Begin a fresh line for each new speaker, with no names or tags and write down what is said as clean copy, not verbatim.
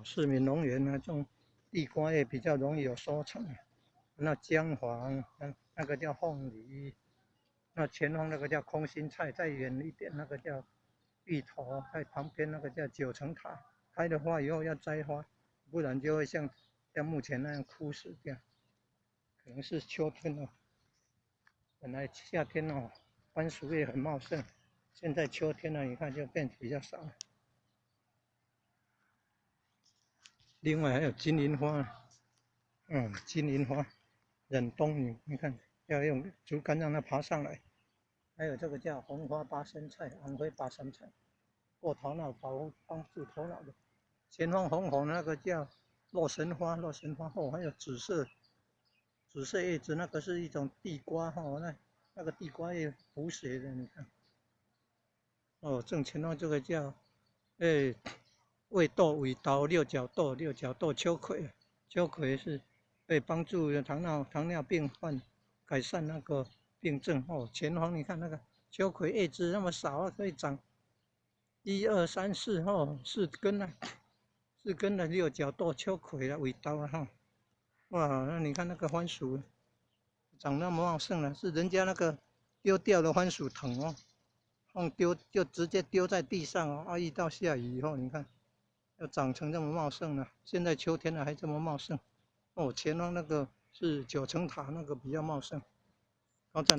市民农园呢种地瓜叶比较容易有收成。那姜黄，那个叫凤梨，那前方那个叫空心菜，再远一点那个叫芋头，在旁边那个叫九层塔。开的花以后要摘花，不然就会像目前那样枯死掉。可能是秋天哦，本来夏天哦，番薯叶很茂盛，现在秋天了，你看就变比较少了。另外还有金银花，金银花，忍冬你看要用竹竿让它爬上来。还有这个叫红花八生菜，红灰八生菜，过头脑帮助头脑的。前方红红那个叫洛神花，洛神花后还有紫色叶子，那个是一种地瓜哦，那个地瓜叶补血的，你看。哦，正前方这个叫，味豆、尾刀、六角豆、秋葵，秋葵是可以帮助糖尿病患改善那个病症哦。前方你看那个秋葵叶子那么少啊，可以长1、2、3、4哦，4根啊，4根的六角豆、秋葵啊、尾刀啊哈。哇，那你看那个番薯长那么茂盛了，是人家那个丢掉的番薯藤哦。就直接丢在地上哦，遇到下雨以后，你看，要长成这么茂盛了。现在秋天了还这么茂盛，哦，前方那个是9层塔那个比较茂盛，高赞。